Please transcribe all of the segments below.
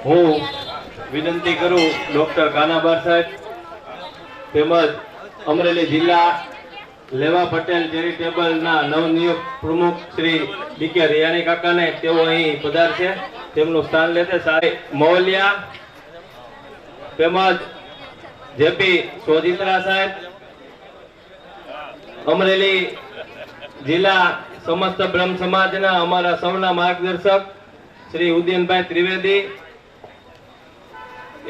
હું વિનંતી કરું ડોક્ટર કાનાબાર સાહેબ તેમજ અમરેલી જિલ્લા લેવા પટેલ ચેરિટેબલના નવનિયુક્ત પ્રમુખ શ્રી ડીકે રિયાણી કાકાને તેઓ અહીં પધારશે, તેમનું સ્થાન લેશે. સાહેબ મોવલિયા તેમજ જેપી સોજિત્રા સાહેબ, અમરેલી જિલ્લા સમસ્ત બ્રહ્મ સમાજના અમારા સૌના માર્ગદર્શક શ્રી ઉદયનભાઈ ત્રિવેદી,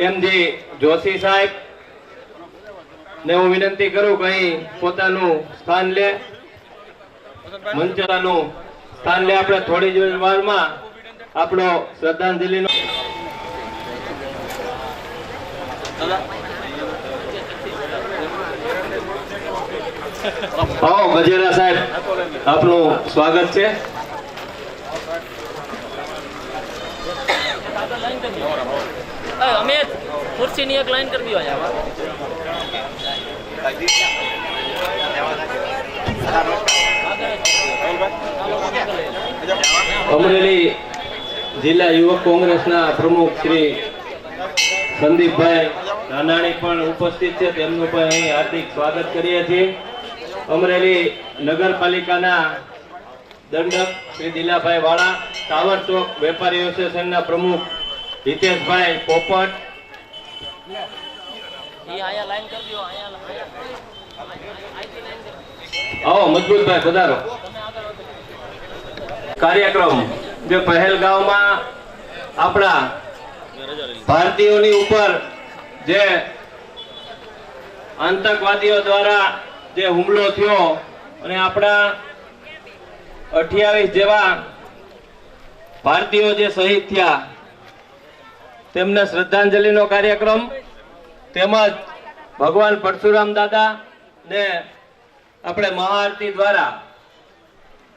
એમજી જોશી સાહેબ ને હું વિનંતી કરું કે અહીં પોતાનું સ્થાન લે, મંચનું સ્થાન લે. આપણે થોડી જ વારમાં આપણો શ્રદ્ધાંજલિનો ગજેરા સાહેબ આપનું સ્વાગત છે. અમિત ખુરશી ની એક લાઈન કરી દો. અમરેલી જિલ્લા યુવક કોંગ્રેસના પ્રમુખ શ્રી સંદીપભાઈ નાનાણી પણ ઉપસ્થિત છે, તેમનું પણ અહીં હાર્દિક સ્વાગત કરીએ છીએ. અમરેલી નગરપાલિકાના દંડક શ્રી દિલાભાઈ વાળા, ટાવર ચોક વેપારી એસોસિએશનના પ્રમુખ હિતેશભાઈ પોપટ, આવો મજબૂતભાઈ પધારો. કાર્યક્રમ જે પહેલગામમાં આપણા ભારતીયોની ઉપર જે આતંકવાદીઓ દ્વારા જે હુમલો થયો અને આપણા 28 જેવા ભારતીયો જે શહીદ થયા તેમને શ્રદ્ધાંજલિનો કાર્યક્રમ તેમજ ભગવાન પરશુરામ દાદા ને આપણે મહાઆરતી દ્વારા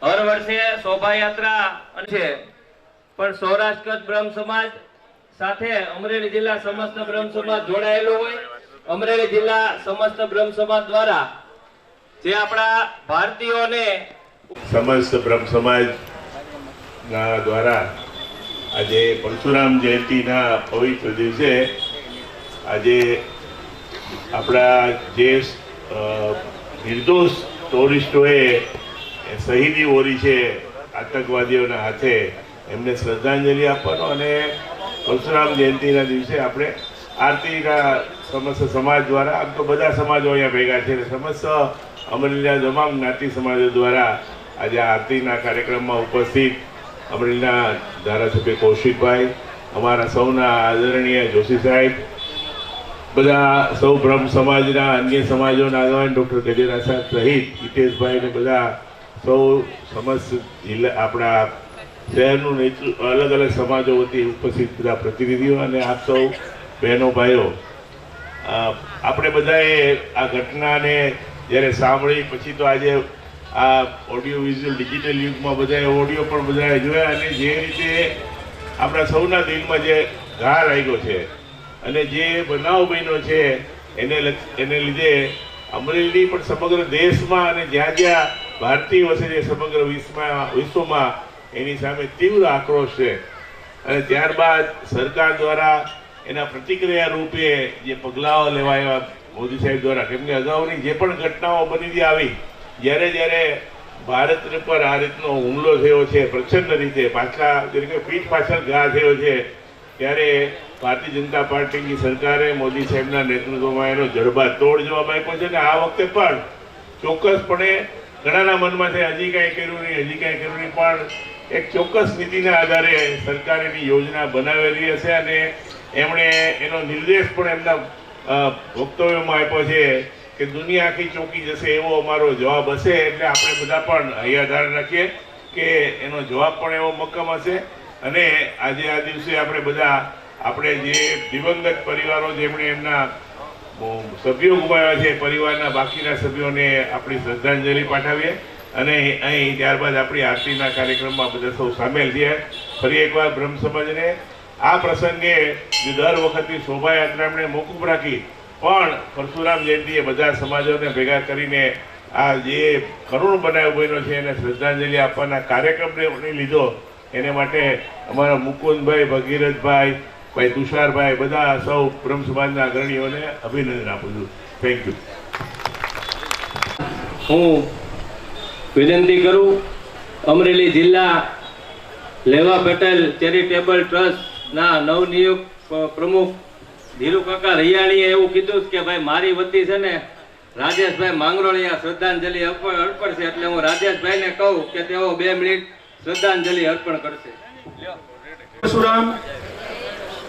હર વર્ષે શોભાયાત્રા છે, પણ સૌરાષ્ટ્ર કચ્છ બ્રહ્મ સમાજ સાથે અમરેલી જિલ્લા સમસ્ત બ્રહ્મ સમાજ જોડાયેલો હોય. અમરેલી જિલ્લા સમસ્ત બ્રહ્મ સમાજ દ્વારા જે આપણા ભારતીયોને સમસ્ત બ્રહ્મ સમાજ દ્વારા આજે પરશુરામ જયંતિના પવિત્ર દિવસે આજે આપણા જે નિર્દોષ ટુરિસ્ટોએ શહીદી ઓરી છે આતંકવાદીઓના હાથે, એમને શ્રદ્ધાંજલિ આપવાનો અને પરશુરામ જયંતિના દિવસે આપણે આરતીના સમસ્ત સમાજ દ્વારા, આમ તો બધા સમાજો અહીંયા ભેગા છે, સમસ્ત અમરેલીના તમામ જ્ઞાતિ સમાજો દ્વારા આજે આરતીના કાર્યક્રમમાં ઉપસ્થિત અમરેલીના ધારાસભ્ય કૌશિકભાઈ, અમારા સૌના આદરણીય જોશી સાહેબ, બધા સૌ બ્રહ્મ સમાજના અન્ય સમાજોના આગેવાન ડૉક્ટર ગજેરા સાહેબ સહિત હિતેશભાઈ ને બધા સૌ સમસ્ત જિલ્લા આપણા શહેરનું અલગ અલગ સમાજો વતી ઉપસ્થિત બધા પ્રતિનિધિઓ અને આપ સૌ બહેનો ભાઈઓ, આપણે બધાએ આ ઘટનાને જ્યારે સાંભળી પછી તો આજે આ ઓડિયો વિઝ્યુઅલ ડિજિટલ યુગમાં બધાએ ઓડિયો પણ બધાએ જોયા અને જે રીતે આપણા સૌના દિલમાં જે ઘા લાગ્યો છે અને જે બનાવ બન્યો છે એને લીધે અમરેલી પણ સમગ્ર દેશમાં અને જ્યાં જ્યાં ભારતીય વસે છે સમગ્ર વિશ્વમાં એની સામે તીવ્ર આક્રોશ છે. અને ત્યારબાદ સરકાર દ્વારા એના પ્રતિક્રિયા રૂપે જે પગલાઓ લેવાયા મોદી સાહેબ દ્વારા, કેમકે અગાઉની જે પણ ઘટનાઓ બની આવી, જ્યારે ભારત પર આ રીતનો હુમલો થયો છે પ્રચંડ રીતે, પાછલા તરીકે પીઠ પાછળ ઘા થયો છે, ત્યારે ભારતીય જનતા પાર્ટીની સરકારે મોદી સાહેબના નેતૃત્વમાં એનો જડબાતોડ જવાબ આપ્યો છે. અને આ વખતે પણ ચોક્કસપણે ઘણાના મનમાં છે હજી કાંઈ કર્યું નહીં, પણ એક ચોક્કસ નીતિના આધારે સરકાર એની યોજના બનાવેલી હશે અને એમણે એનો નિર્દેશ પણ એમના વક્તવ્યોમાં આપ્યો છે કે દુનિયા આખી ચોંકી જશે એવો અમારો જવાબ હશે. એટલે આપણે બધા પણ હૈયાધાર રાખીએ કે એનો જવાબ પણ એવો મક્કમ હશે. અને આજે આ દિવસે આપણે બધા આપણે જે દિવંગત પરિવારો જેમણે એમના સભ્યો ગુમાવ્યા છે, પરિવારના બાકીના સભ્યોને આપણી શ્રદ્ધાંજલિ પાઠવીએ અને અહીં ત્યારબાદ આપણી આરતીના કાર્યક્રમમાં બધા સૌ સામેલ થયા. ફરી એકવાર બ્રહ્મ સમાજને આ પ્રસંગે દર વખતની શોભાયાત્રા એમણે મોકૂફ રાખી, પણ પરશુરામ જયંતિએ બધા સમાજોને ભેગા કરીને આ જે કરુણ બનાવ બન્યો છે એને શ્રદ્ધાંજલિ આપવાના કાર્યક્રમને લીધો. એને માટે અમારા મુકુંદભાઈ, ભગીરથભાઈ ભાઈ તુષારભાઈ, બધા સૌ બ્રહ્મ સમાજના અગ્રણીઓને અભિનંદન આપું છું. Thank you. હું વિનંતી કરું અમરેલી જિલ્લા લેવા પટેલ ચેરિટેબલ ટ્રસ્ટના નવનિયુક્ત પ્રમુખ ધીરુ કાકા રૈયાણીએ એવું કીધું કે ભાઈ મારી વતી છે ને રાજેશભાઈ માંગરોળિયા શ્રદ્ધાંજલિ અર્પણ છે, એટલે હું રાજેશભાઈને કહું કે તેઓ 2 મિનિટ શ્રદ્ધાંજલિ અર્પણ કરશે.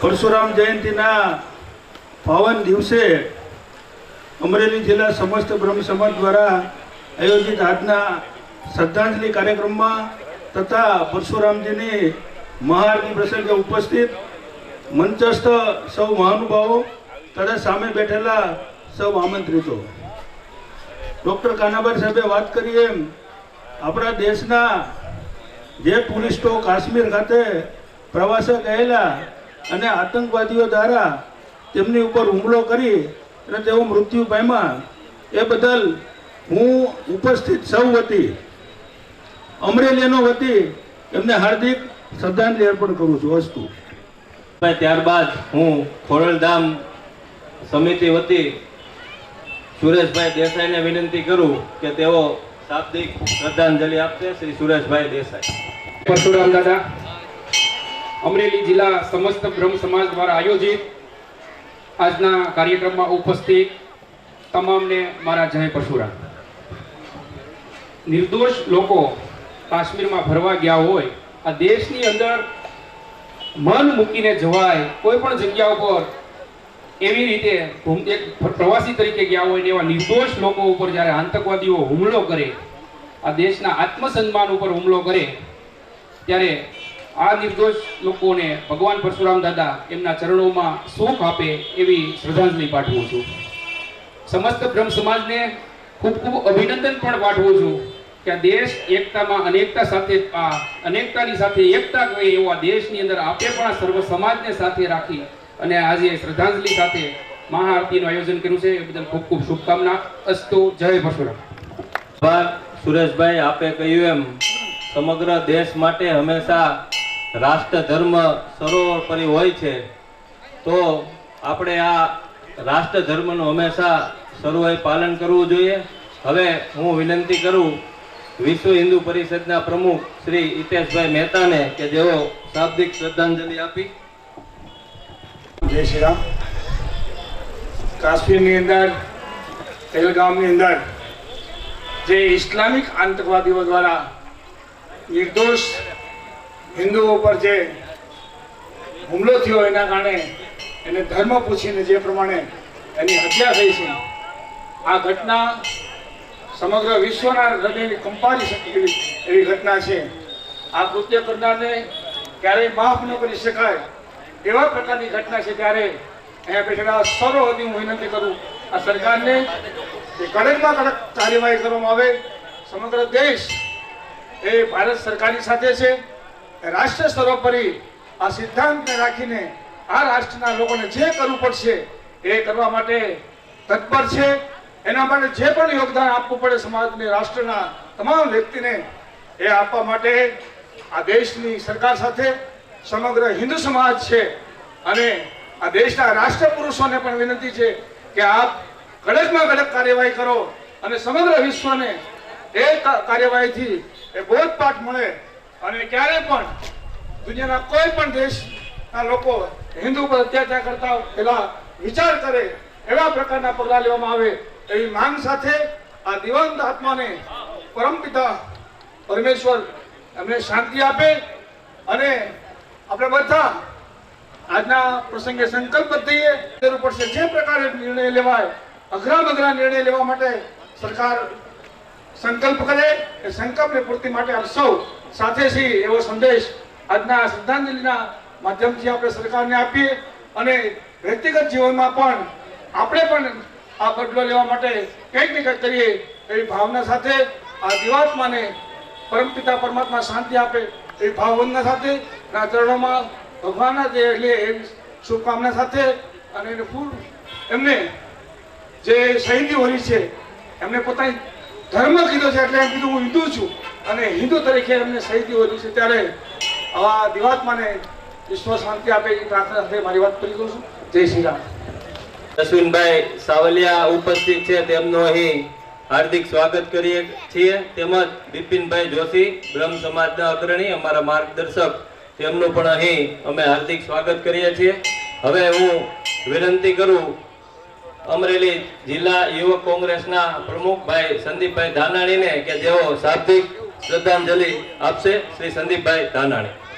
પરશુરામ જયંતિના પાવન દિવસે અમરેલી જિલ્લા સમસ્ત બ્રહ્મ સમાજ દ્વારા આયોજિત આજના શ્રદ્ધાંજલિ કાર્યક્રમમાં તથા પરશુરામજીની મહાઆરતી પ્રસંગે ઉપસ્થિત મંચસ્થ સૌ મહાનુભાવો તથા સામે બેઠેલા સૌ આમંત્રિતો, ડૉક્ટર કાનાભાઈ સાહેબે વાત કરી એમ આપણા દેશના જે ટુરિસ્ટો કાશ્મીર ખાતે પ્રવાસે ગયેલા અને આતંકવાદીઓ દ્વારા તેમની ઉપર હુમલો કરી અને તેઓ મૃત્યુ પામ્યા, એ બદલ હું ઉપસ્થિત સૌ વતી અમરેલીનો વતી એમને હાર્દિક શ્રદ્ધાંજલિ અર્પણ કરું છું. અસ્તુ. ત્યારબાદ હું ખોડલધામ સમિતિ વતી સુરેશભાઈ દેસાઈને વિનંતી કરું કે તેઓ શાબ્દિક શ્રદ્ધાંજલિ આપશે. શ્રી સુરેશભાઈ દેસાઈ. પરશુરામ દાદા, અમરેલી જિલ્લા સમસ્ત બ્રહ્મ સમાજ દ્વારા આયોજિત આજના કાર્યક્રમમાં ઉપસ્થિત તમામને મારા જય પરશુરામ. નિર્દોષ લોકો કાશ્મીરમાં ફરવા ગયા હોય, આ દેશની અંદર મન મૂકીને જવાય કોઈ પણ જગ્યા ઉપર એવી રીતે એક પ્રવાસી તરીકે ગયા હોય ને એવા નિર્દોષ લોકો ઉપર જ્યારે આતંકવાદીઓ હુમલો કરે, આ દેશના આત્મસન્માન ઉપર હુમલો કરે, ત્યારે આ નિર્દોષ લોકોને ભગવાન પરશુરામ દાદા એમના ચરણોમાં સુખ આપે એવી શ્રદ્ધાંજલિ પાઠવું છું. સમસ્ત બ્રહ્મ સમાજને ખૂબ ખૂબ અભિનંદન પણ પાઠવું છું કે આ દેશ એકતામાં અનેકતા સાથે, આ અનેકતાની સાથે એકતા કરે એવો આ દેશની અંદર આપે પણ આ સર્વ સમાજને સાથે રાખી અને આજે શ્રદ્ધાંજલિ સાથે મહાઆરતીનું આયોજન કર્યું છે, એ બદલ ખૂબ ખૂબ શુભકામના. અસ્તુ. જય પરશુરામ. સુરેશભાઈ, આપે કહ્યું એમ સમગ્ર દેશ માટે હંમેશા રાષ્ટ્ર ધર્મ સર્વોપરી હોય છે, તો આપણે આ રાષ્ટ્ર ધર્મનું હંમેશા સર્વોએ પાલન કરવું જોઈએ. હવે હું વિનંતી કરું વિશ્વ હિન્દુ પરિષદના પ્રમુખ શ્રી હિતેશભાઈ મહેતાને કે જેઓ શાબ્દિક શ્રદ્ધાંજલિ આપી. જય શ્રી રામ. કાશ્મીરની અંદર પહેલગામની અંદર જે ઇસ્લામિક આતંકવાદીઓ દ્વારા નિર્દોષ હિન્દુઓ પર જે હુમલો થયો એના કારણે એને ધર્મ પૂછીને જે પ્રમાણે એની હત્યા થઈ છે, આ ઘટના સમગ્ર વિશ્વના હૃદયને કંપારી શકે એવી ઘટના છે. આ કૃત્ય કરનારને ક્યારેય માફ ન કરી શકાય એવા પ્રકારની ઘટના છે. ત્યારે અહીંયા બેઠેલા સર્વ વતી હું વિનંતી કરું આ સરકારને કે કડકમાં કડક કાર્યવાહી કરવામાં આવે. સમગ્ર દેશ એ ભારત સરકારની સાથે છે. રાષ્ટ્ર સર્વોપરી આ સિદ્ધાંતને રાખીને આ રાષ્ટ્રના લોકોને જે કરવું પડશે એ કરવા માટે તત્પર છે. એના માટે જે પણ યોગદાન આપવું પડે સમાજને, રાષ્ટ્રના તમામ વ્યક્તિને એ આપવા માટે આ દેશની સરકાર સાથે સમગ્ર હિન્દુ સમાજ છે. અને આ દેશના રાષ્ટ્ર પુરુષોને પણ વિનંતી છે કે આપ કડકમાં કડક કાર્યવાહી કરો અને સમગ્ર વિશ્વને એ કાર્યવાહીથી એ બોધપાઠ મળે અને ક્યારે પણ દુનિયાના કોઈ પણ દેશના લોકો હિન્દુ પર અત્યાચાર કરતા પહેલા વિચાર કરે એવા પ્રકારના પગલાં લેવામાં આવે એવી માંગ સાથે આ દિવંગત આત્માને પરમપિતા પરમેશ્વર એમને શાંતિ આપે. અને આપણે બધા આજના પ્રસંગે સંકલ્પ થઈએ જરૂર પડશે જે પ્રકારે નિર્ણય લેવાય, અઘરા નિર્ણય લેવા માટે સરકાર સંકલ્પ કરે એ સંકલ્પની પૂર્તિ માટે આપ સૌ સાથે છીએ એવો સંદેશ આજના શ્રદ્ધાંજલિના માધ્યમથી આપણે સરકારને આપીએ. અને વ્યક્તિગત જીવનમાં પણ આપણે પણ આ બદલો લેવા માટે કંઈક ને કંઈક કરીએ એવી ભાવના સાથે આ દિવાત્માને પરમપિતા પરમાત્મા શાંતિ આપે એવી ભાવવંદના સાથે ચરણોમાં ભગવાનના જે લે એવી શુભકામના સાથે અને એને ફૂલ એમને જે શહીદી હોરી છે એમને પોતાની ધર્મ કીધો છે એટલે એમ કીધું હું હિન્દુ છું અને હિન્દુ તરીકે એમને શહીદી હોરી છે. ત્યારે આવા દિવાત્માને વિશ્વ શાંતિ આપે એ પ્રાર્થના સાથે મારી વાત પૂરી કરું છું. જય શ્રી રામ. અશ્વિનભાઈ સાવલિયા ઉપસ્થિત છે, તેમનું અહીં હાર્દિક સ્વાગત કરીએ છીએ. તેમજ બિપિનભાઈ જોશી બ્રહ્મ સમાજના અગ્રણી, અમારા માર્ગદર્શક, તેમનું પણ અહીં અમે હાર્દિક સ્વાગત કરીએ છીએ. હવે હું વિનંતી કરું અમરેલી જિલ્લા યુવક કોંગ્રેસના પ્રમુખ ભાઈ સંદીપભાઈ ધાનાણીને કે જેઓ શાબ્દિક શ્રદ્ધાંજલિ આપશે. શ્રી સંદીપભાઈ ધાનાણી.